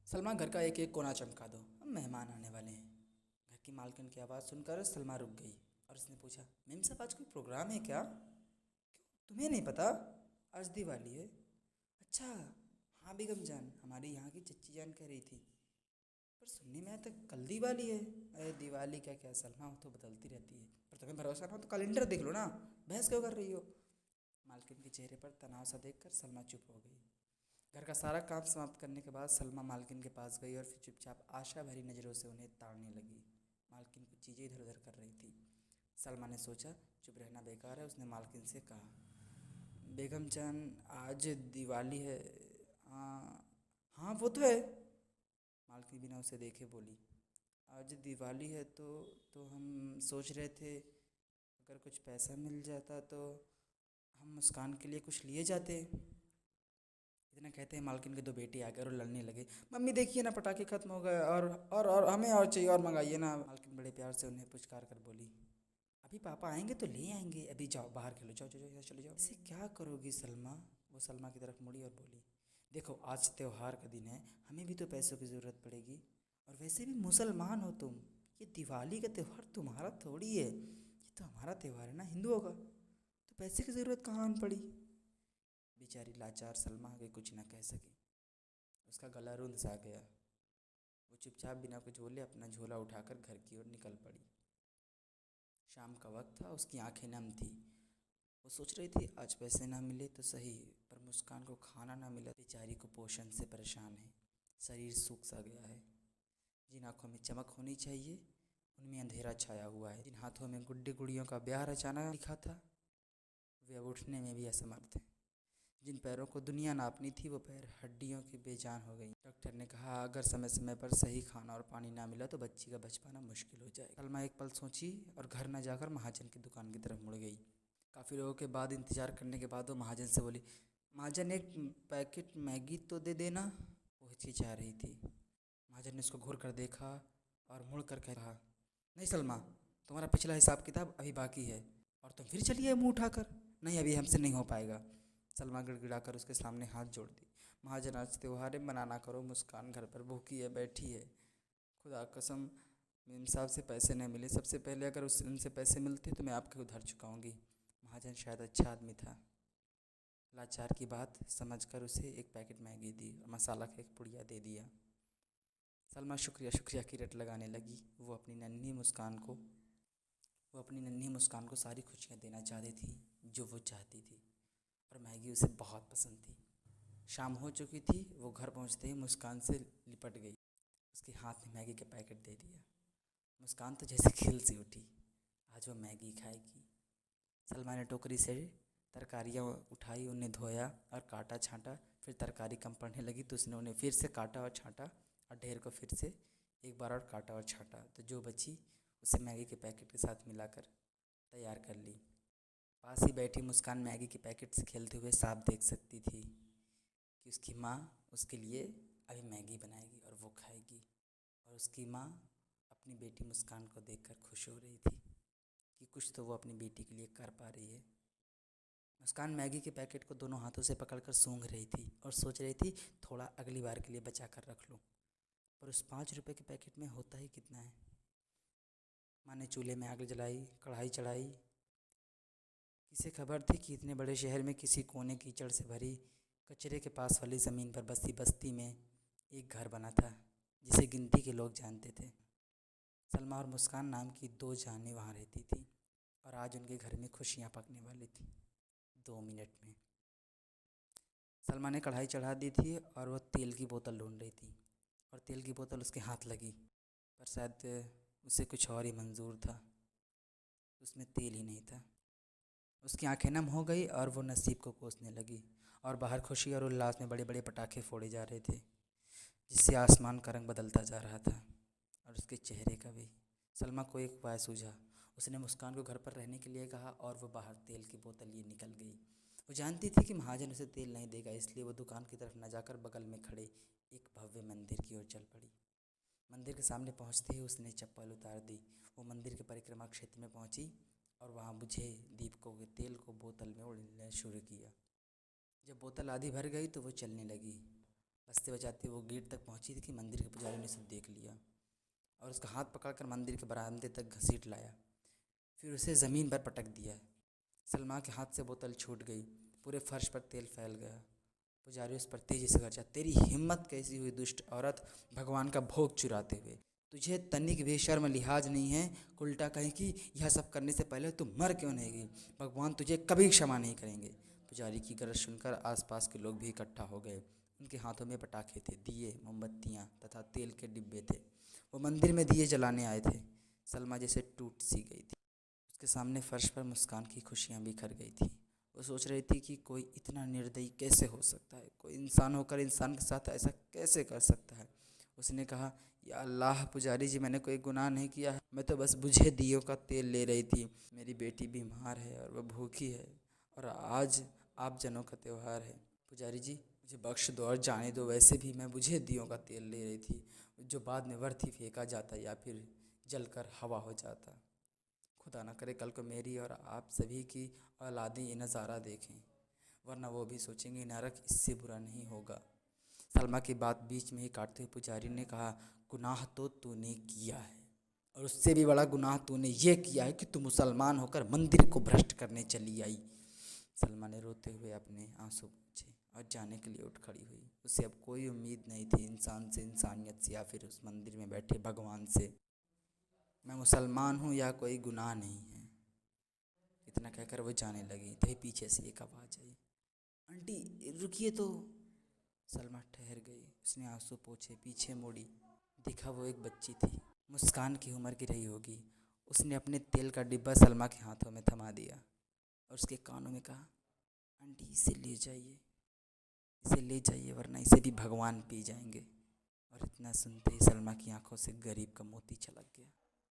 सलमा घर का एक एक कोना चमका दो, अब मेहमान आने वाले हैं। घर की मालकिन की आवाज़ सुनकर सलमा रुक गई और उसने पूछा, मेम साहब आज कोई प्रोग्राम है क्या? तुम्हें नहीं पता? आज दिवाली है। अच्छा। हाँ बेगम जान, हमारी यहाँ की चच्ची जान कह रही थी। पर सुनने में आया था कल दिवाली है। अरे दिवाली क्या क्या सलमा, वो तो बदलती रहती है। पर तुम्हें भरोसा ना हो तो कैलेंडर देख लो ना, बहस क्यों कर रही हो? मालकिन के चेहरे पर तनाव सा देखकर सलमा चुप हो गई। घर का सारा काम समाप्त करने के बाद सलमा मालकिन के पास गई और फिर चुपचाप आशा भरी नज़रों से उन्हें ताड़ने लगी। मालकिन कुछ चीज़ें इधर उधर कर रही थी। सलमा ने सोचा चुप रहना बेकार है। उसने मालकिन से कहा, बेगम जान आज दिवाली है। हाँ। हाँ वो तो है। मालकिन बिना उसे देखे बोली, आज दिवाली है तो हम सोच रहे थे अगर कुछ पैसा मिल जाता तो हम मुस्कान के लिए कुछ लिए जाते। इतना कहते हैं मालकिन के दो बेटे आ गए और लड़ने लगे। मम्मी देखिए ना, पटाखे खत्म हो गए और हमें और चाहिए और मंगाइए ना। मालकिन बड़े प्यार से उन्हें पुचकार कर बोली, अभी पापा आएंगे तो ले आएंगे, अभी जाओ बाहर खेलो, जाओ जाओ जाओ, चले जाओ। इसे क्या करोगी सलमा? वो सलमा की तरफ मुड़ी और बोली, देखो आज त्योहार का दिन है, हमें भी तो पैसों की ज़रूरत पड़ेगी। और वैसे भी मुसलमान हो तुम, ये दिवाली का त्यौहार तुम्हारा थोड़ी है, ये तो हमारा त्यौहार है ना, हिंदुओं का। तो पैसे की ज़रूरत कहाँ आन पड़ी? बेचारी लाचार सलमा आगे कुछ न कह सकी। उसका गला रुंध सा गया। वो चुपचाप बिना कुछ बोले अपना झोला उठाकर घर की ओर निकल पड़ी। शाम का वक्त था, उसकी आंखें नम थी। वो सोच रही थी आज पैसे ना मिले तो सही, पर मुस्कान को खाना ना मिला। बेचारी को पोषण से परेशान है, शरीर सूख सा गया है। जिन आंखों में चमक होनी चाहिए उनमें अंधेरा छाया हुआ है। जिन हाथों में गुड्डे गुड़ियों का ब्याह रचाना लिखा था वे अब उठने में भी असमर्थ हैं। जिन पैरों को दुनिया नापनी थी वो पैर हड्डियों की बेजान हो गई। डॉक्टर ने कहा अगर समय समय पर सही खाना और पानी ना मिला तो बच्ची का बच पाना मुश्किल हो जाएगा। सलमा एक पल सोची और घर न जाकर महाजन की दुकान की तरफ मुड़ गई। काफ़ी लोगों के बाद इंतजार करने के बाद वो महाजन से बोली, महाजन एक पैकेट मैगी तो दे देना। वो हिचकिचा रही थी। महाजन ने उसको घूर कर देखा और मुड़ कर कहा, नहीं सलमा, तुम्हारा पिछला हिसाब किताब अभी बाकी है। और तुम फिर चलिए मुंह उठाकर, नहीं अभी हमसे नहीं हो पाएगा। सलमा गिड़गिड़ा कर उसके सामने हाथ जोड़ दी। महाजन आज त्योहार है, मना ना करो, मुस्कान घर पर भूखी है, बैठी है। खुदा कसम मेम साहब से पैसे नहीं मिले, सबसे पहले अगर उनसे पैसे मिलते तो मैं आपके उधार चुकाऊंगी। महाजन शायद अच्छा आदमी था। लाचार की बात समझकर उसे एक पैकेट मैगी दी और मसाला का एक पुड़िया दे दिया। सलमा शुक्रिया शुक्रिया की रट लगाने लगी। वो अपनी नन्ही मुस्कान को सारी खुशियाँ देना चाहती थी जो वो चाहती थी, और मैगी उसे बहुत पसंद थी। शाम हो चुकी थी। वो घर पहुंचते ही मुस्कान से लिपट गई, उसके हाथ में मैगी का पैकेट दे दिया। मुस्कान तो जैसे खिल सी उठी, आज वो मैगी खाएगी। सलमा ने टोकरी से तरकारियाँ उठाई, उन्हें धोया और काटा छाँटा। फिर तरकारी कम पड़ने लगी तो उसने उन्हें फिर से काटा और छाँटा, और ढेर को फिर से एक बार और काटा और छाँटा, तो जो बची उसे मैगी के पैकेट के साथ मिलाकर तैयार कर ली। पास ही बैठी मुस्कान मैगी के पैकेट से खेलते हुए साफ देख सकती थी कि उसकी माँ उसके लिए अभी मैगी बनाएगी और वो खाएगी। और उसकी माँ अपनी बेटी मुस्कान को देखकर खुश हो रही थी कि कुछ तो वो अपनी बेटी के लिए कर पा रही है। मुस्कान मैगी के पैकेट को दोनों हाथों से पकड़कर सूंघ रही थी और सोच रही थी थोड़ा अगली बार के लिए बचा कर रख लूँ। पर उस 5 रुपये के पैकेट में होता ही कितना है। माँ ने चूल्हे में आग जलाई, कढ़ाई चढ़ाई। किसे खबर थी कि इतने बड़े शहर में किसी कोने कीचड़ से भरी कचरे के पास वाली ज़मीन पर बसी बस्ती में एक घर बना था जिसे गिनती के लोग जानते थे। सलमा और मुस्कान नाम की दो जानें वहाँ रहती थी और आज उनके घर में खुशियाँ पकने वाली थी। 2 मिनट में सलमा ने कढ़ाई चढ़ा दी थी और वह तेल की बोतल ढूंढ रही थी, और तेल की बोतल उसके हाथ लगी, पर शायद उसे कुछ और ही मंजूर था। उसमें तेल ही नहीं था। उसकी आंखें नम हो गई और वो नसीब को कोसने लगी। और बाहर खुशी और उल्लास में बड़े बड़े पटाखे फोड़े जा रहे थे, जिससे आसमान का रंग बदलता जा रहा था और उसके चेहरे का भी। सलमा को एक उपाय सूझा। उसने मुस्कान को घर पर रहने के लिए कहा और वो बाहर तेल की बोतल लिए निकल गई। वो जानती थी कि महाजन उसे तेल नहीं देगा, इसलिए वो दुकान की तरफ न जाकर बगल में खड़े एक भव्य मंदिर की ओर चल पड़ी। मंदिर के सामने पहुंचते ही उसने चप्पल उतार दी। वो मंदिर के परिक्रमा क्षेत्र में पहुंची और वहां बुझे दीपकों के तेल को बोतल में उड़ने शुरू किया। जब बोतल आधी भर गई तो वो चलने लगी। बजते बजाते वो गेट तक पहुंची थी कि मंदिर के पुजारी ने उसे देख लिया और उसका हाथ पकड़कर मंदिर के बरामदे तक घसीट लाया, फिर उसे ज़मीन पर पटक दिया। सलमा के हाथ से बोतल छूट गई, पूरे फर्श पर तेल फैल गया। पुजारी उस पर तेजी से गरजा, तेरी हिम्मत कैसी हुई दुष्ट औरत, भगवान का भोग चुराते हुए? तुझे तनिक भी शर्म लिहाज नहीं है? उल्टा कहीं कि यह सब करने से पहले तू मर क्यों नहीं गई? भगवान तुझे कभी क्षमा नहीं करेंगे। पुजारी की गरज सुनकर आसपास के लोग भी इकट्ठा हो गए। उनके हाथों में पटाखे थे, दिए, मोमबत्तियाँ तथा तेल के डिब्बे थे। वो मंदिर में दिए जलाने आए थे। सलमा जैसे टूट सी गई थी। उसके सामने फर्श पर मुस्कान की खुशियाँ बिखर गई थी। वो सोच रही थी कि कोई इतना निर्दयी कैसे हो सकता है, कोई इंसान होकर इंसान के साथ ऐसा कैसे कर सकता है। उसने कहा, या अल्लाह पुजारी जी, मैंने कोई गुनाह नहीं किया है, मैं तो बस बुझे दियों का तेल ले रही थी। मेरी बेटी बीमार है और वह भूखी है, और आज आप जनों का त्यौहार है। पुजारी जी मुझे बख्श दो और जाने दो, वैसे भी मैं बुझे दियों का तेल ले रही थी, जो बाद में व्यर्थ ही फेंका जाता या फिर जलकर हवा हो जाता। खुदा ना करे कल को मेरी और आप सभी की औलादें ये नज़ारा देखें, वरना वो भी सोचेंगे नरक इससे बुरा नहीं होगा। सलमा की बात बीच में ही काटते हुए पुजारी ने कहा, गुनाह तो तूने किया है, और उससे भी बड़ा गुनाह तूने ये किया है कि तू मुसलमान होकर मंदिर को भ्रष्ट करने चली आई। सलमा ने रोते हुए अपने आंसू पोंछे और जाने के लिए उठ खड़ी हुई। उसे अब कोई उम्मीद नहीं थी इंसान से, इंसानियत से, या फिर उस मंदिर में बैठे भगवान से। मैं मुसलमान हूँ या कोई गुनाह नहीं है, इतना कहकर वो जाने लगी। तभी पीछे से एक आवाज़ आई, आंटी रुकिए तो। सलमा ठहर गई। उसने आंसू पोंछे, पीछे मुड़ी, देखा वो एक बच्ची थी, मुस्कान की उम्र की रही होगी। उसने अपने तेल का डिब्बा सलमा के हाथों में थमा दिया और उसके कानों में कहा, आंटी इसे ले जाइए, इसे ले जाइए, वरना इसे भी भगवान पी जाएंगे। और इतना सुनते ही सलमा की आंखों से गरीब का मोती छलक गया।